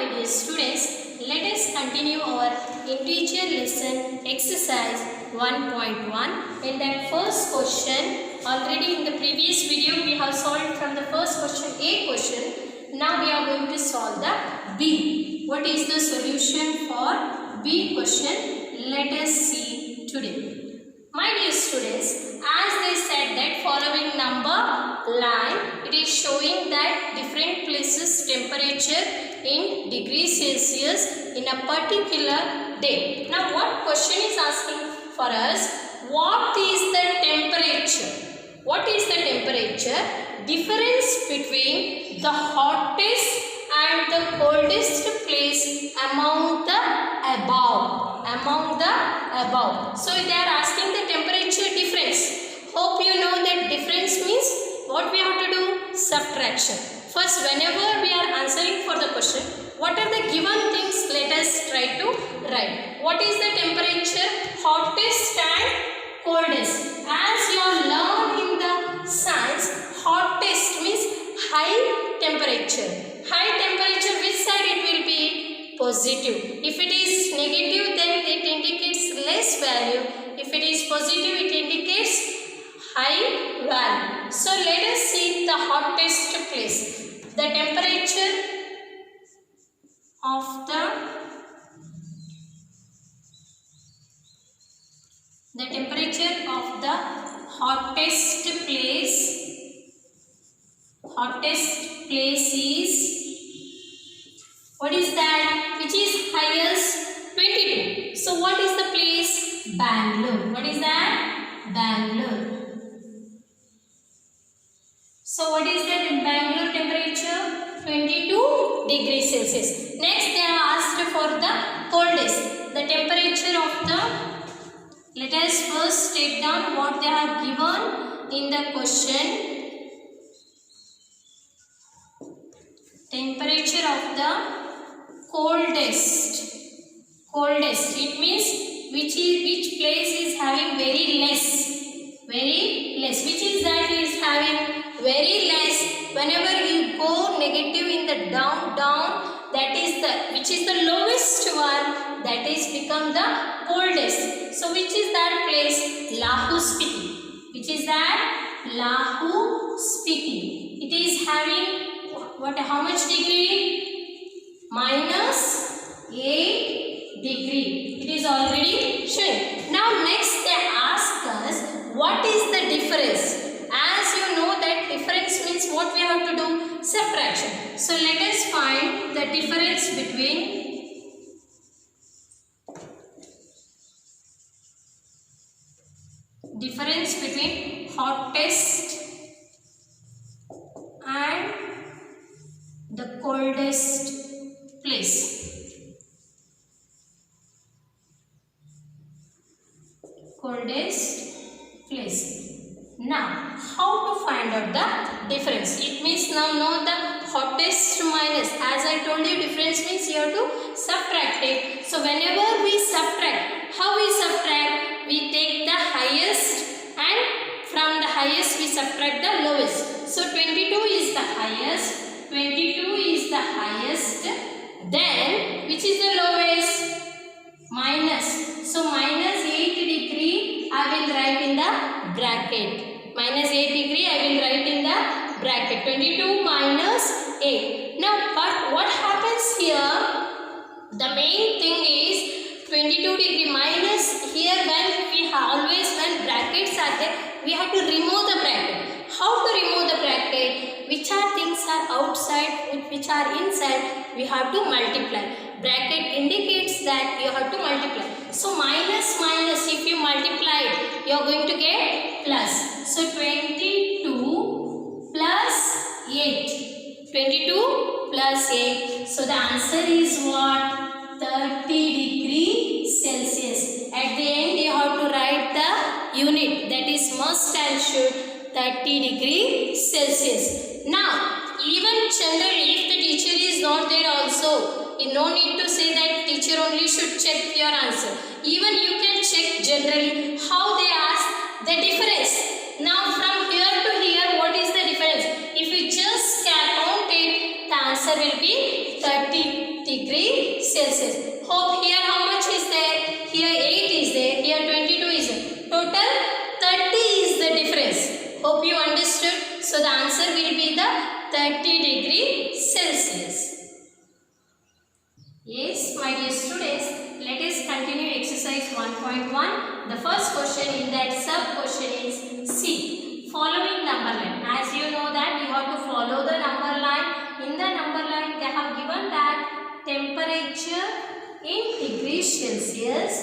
dear students, let us continue our integer lesson exercise 1.1. In that first question, already in the previous video we have solved from the first question A question. Now we are going to solve the B. What is the solution for B question? Let us see today. My dear students, as they said that following number line, it is showing that different places temperature in degrees Celsius in a particular day. Now what question is asking for us? What is the temperature? What is the temperature difference between the hottest and the coldest place among the above? So they are asking the temperature difference. Hope you know that difference means what we have to do? Subtraction. First, whenever we are answering for the question, what are the given things? Let us try to write. What is the temperature? Hottest and coldest. As you have learned in the science, hottest means high temperature. High temperature, which side it will be? Positive. If it is negative, then it indicates less value. If it is positive, it indicates high value. So let us see the hottest place. The temperature of the hottest place is, what is that? Which is highest? 22. So what is the place? Bangalore. What is that? Bangalore. So what is that in Bangalore temperature? 22 degrees Celsius. Next they are asked for the coldest. The temperature of the, let us first take down what they have given in the question. Temperature of the coldest. It means which place is having very less. Which is that is having very less. Whenever you go negative in the down, that is the, which is the lowest one, that is become the coldest. So which is that place? Lahore Spiti. Which is that? Lahore Spiti. It is having how much degree? -8 degree. It is already shown. Now next they ask us, what is the difference? As you know that difference means what we have to do? Subtraction. So let us find the difference between hottest and the coldest place. Now how to find out the difference? It means now know the hottest minus. As I told you, difference means you have to subtract it. So whenever we subtract, how we subtract? We take the highest and from the highest we subtract the lowest. So 22 is the highest. Then which is the lowest? Minus. So -8 degree I will write in the bracket. -8 degree I will write in the bracket. 22 minus 8. Now but what happens here? The main thing is 22 degree minus here. When we always when brackets are there, we have to remove the bracket. How to remove the bracket? Which are things are outside, which are inside, we have to multiply. Bracket indicates that you have to multiply. So minus, if you multiply it, you are going to get plus. So 22 plus 8. 22 plus 8. So the answer is what? 30 degree Celsius. At the end you have to write the unit, that is must and should, 30 degree Celsius. Now even generally, if the teacher is not there also, no need to say that teacher only should check your answer. Even you can check generally how they ask the difference. Now from here to here, what is the difference? If we just count it, the answer will be 30 degree Celsius. Hope here how much is there? Here 8 is there. Here 22 is there. Total 30 is the difference. Hope you understood. So the answer will be the 30 degree Celsius. Yes, my dear students, let us continue exercise 1.1. The first question in that sub question is C. Following number line. As you know that you have to follow the number line. In the number line they have given that temperature in degrees Celsius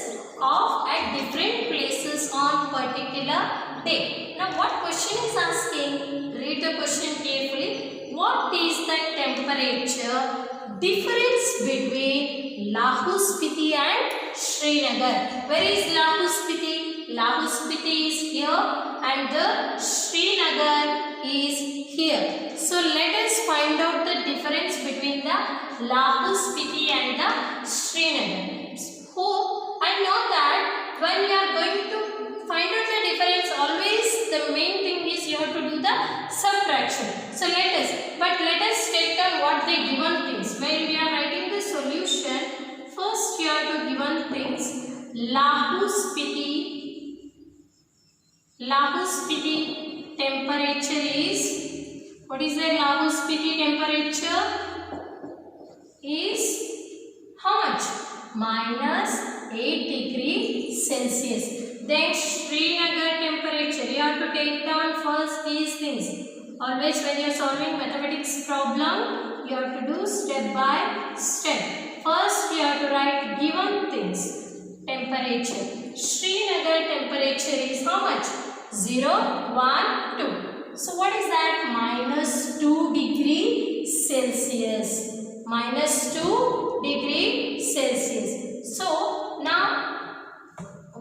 of at different places on particular day. Now what question is asking? Read the question carefully. What is the temperature difference between Lahul Spiti and Srinagar? Where is Lahul Spiti? Lahul Spiti is here and the Srinagar is here. So let us find out the difference between the Lahul Spiti and the Srinagar. Hope I know that when you are going to find out the difference, always the main thing is you have to do the subtraction. So let us take down what they given things. When we are writing the solution, first you have to given things. Lahul Spiti temperature is, what is the Lahul Spiti temperature? Is how much? -8 degrees Celsius. Then Srinagar temperature, you have to take down first these things. Always when you are solving mathematics problem, you have to do step by step. First you have to write given things. Temperature. Srinagar temperature is how much? 0, 1, 2. So what is that? -2 degrees Celsius. -2 degrees Celsius. So now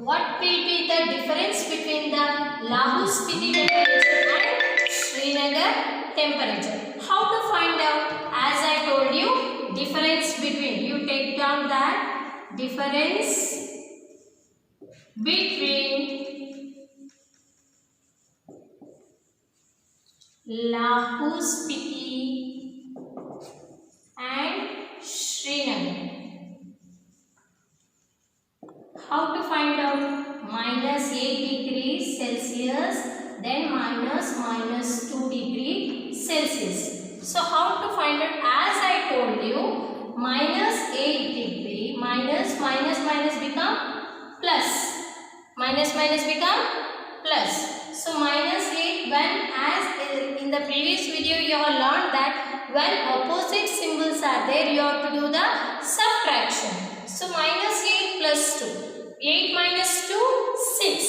what will be the difference between the Lahul Spiti temperature and Srinagar temperature? How to find out? As I told you, difference between, you take down that difference between Lahul Spiti and Srinagar. How to find out? -8 degrees Celsius, then -2 degrees Celsius. So how to find out? As I told you, -8 degree, minus become plus. Minus become plus. So -8, when as in the previous video you have learned that when opposite symbols are there, you have to do the subtraction. So -8 plus 2. 8 minus 2, 6.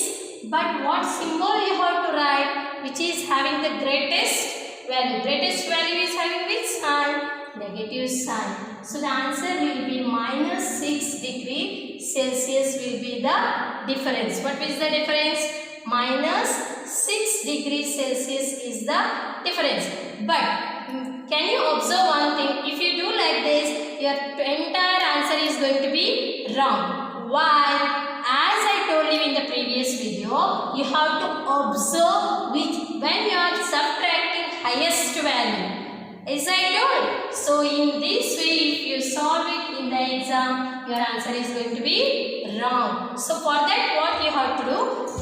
But what symbol you have to write? Which is having the greatest value. Greatest value is having which sign? Negative sign. So the answer will be -6 degrees Celsius will be the difference. What is the difference? -6 degrees Celsius is the difference. But can you observe one thing? If you do like this, your entire answer is going to be wrong. Why? As I told you in the previous video, you have to observe when you are subtracting highest value. As I told. So in this way, if you solve it in the exam, your answer is going to be wrong. So for that, what you have to do?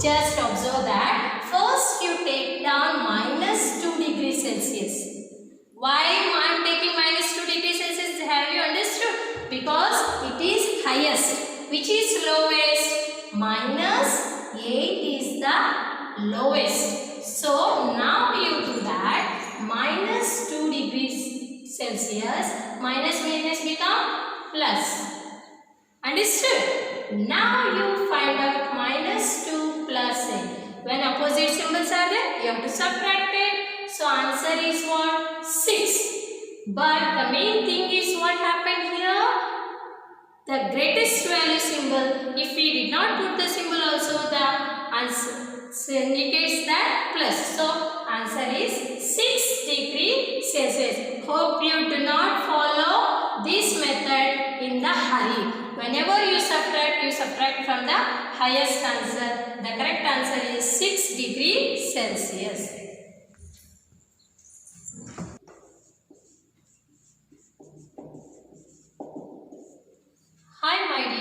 Just observe that. First you take down -2 degrees Celsius. Why I am taking -2 degrees Celsius? Have you understood? Because it is highest. Which is lowest? -8 is the lowest. So now you do that. -2 degrees Celsius. Minus become plus. Understood? Now you find out -2 plus 8. When opposite symbols are there, you have to subtract it. So answer is what? 6. But the main thing is what happened here? The greatest value symbol, if we did not put the symbol also, the answer indicates that plus. So answer is 6 degrees Celsius. Hope you do not follow this method in the hurry. Whenever you subtract from the highest answer. The correct answer is 6 degrees Celsius.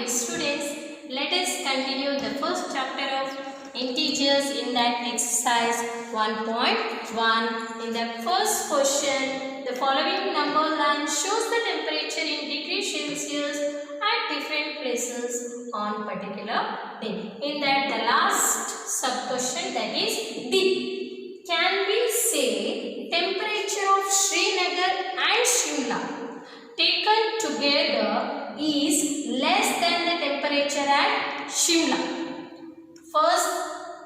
dear students, let us continue the first chapter of integers in that exercise 1.1. In the first question, the following number line shows the temperature in degrees Celsius at different places on particular day. In that, the last sub question, that is D. Can we say temperature of Srinagar and Shimla taken together is less than the temperature at Shimla? First,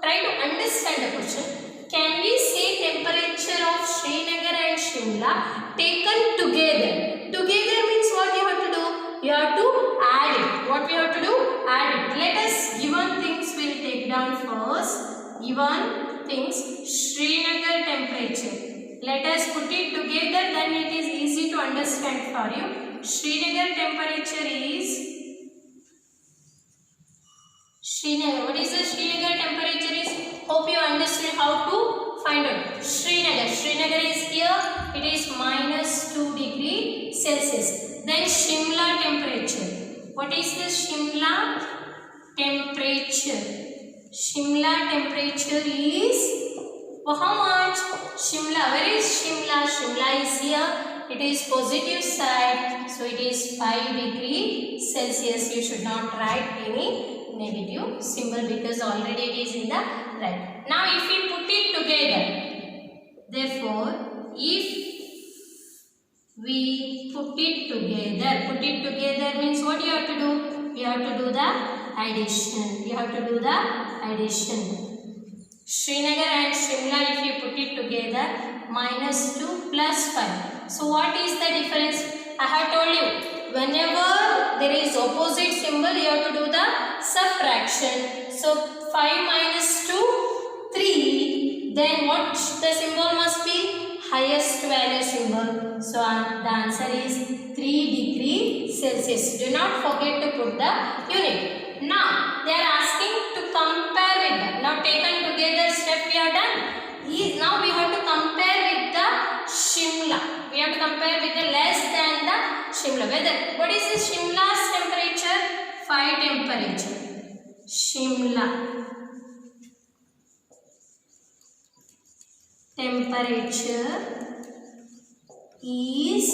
try to understand the question. Can we say temperature of Srinagar and Shimla taken together? Together means what you have to do? You have to add it. What we have to do? Add it. Let us given things we will take down first. Given things, Srinagar temperature. Let us put it together, then it is easy to understand for you. Srinagar temperature is Srinagar. What is the Srinagar temperature is? Hope you understood how to find out. Srinagar. Srinagar is here. It is -2 degrees Celsius. Then Shimla temperature. What is the Shimla temperature? Shimla temperature is how much? Shimla. Where is Shimla? Shimla is here. It is positive side. So it is 5 degrees Celsius. You should not write any negative symbol because already it is in the right. Now if we put it together, therefore if we put it together means what you have to do? You have to do the addition. Srinagar and Shimla, if you put it together, -2 plus 5. So what is the difference? I have told you, whenever there is opposite symbol, you have to do the subtraction. So 5 minus 2, 3. Then what the symbol must be? Highest value symbol. So the answer is 3 degrees Celsius. Do not forget to put the unit. Now they are asking to compare with that. Now taken together step we are done. Now we have to compare with the Shimla. We have to compare with the less than the Shimla. What is the Shimla's temperature? 5 temperature. Shimla temperature is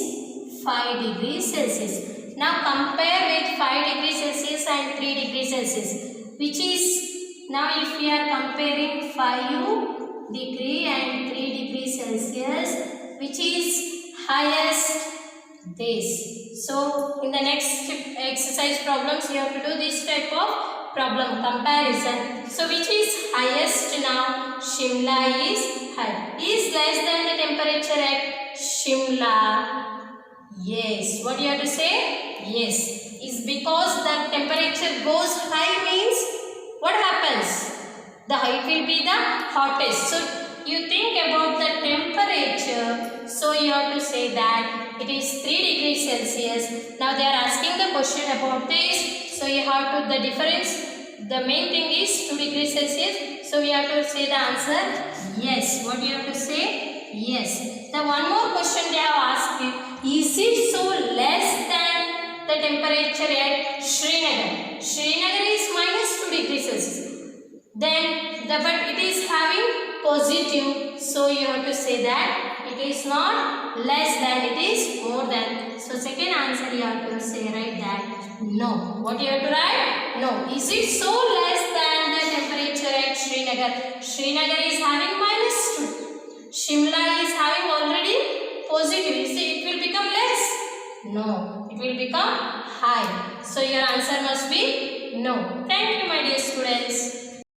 5 degrees Celsius. Now compare with 5 degrees Celsius and 3 degrees Celsius. Which is, now if we are comparing 5 degree and 3 degrees Celsius, which is highest? This. So in the next exercise problems you have to do this type of problem comparison. So which is highest now? Shimla is high. Is less than the temperature at Shimla? Yes. What do you have to say? Yes. Is because the temperature goes high means what happens? The height will be the hottest. So you think about the temperature. So you have to say that it is 3 degrees Celsius. Now they are asking the question about this. So you have to, the difference, the main thing is 2 degrees Celsius. So we have to say the answer yes. What do you have to say? Yes. The one more question they have asked you. Is it so less than the temperature at Srinagar? Srinagar is -2 degrees Celsius. Then but it is having positive. So you have to say that it is not less than, it is more than. So second answer you have to say right that no. What you have to write? No. Is it so less than the temperature at Srinagar? Srinagar is having -2. Shimla is having already positive. You see it will become less? No. It will become high. So your answer must be no. Thank you my dear students.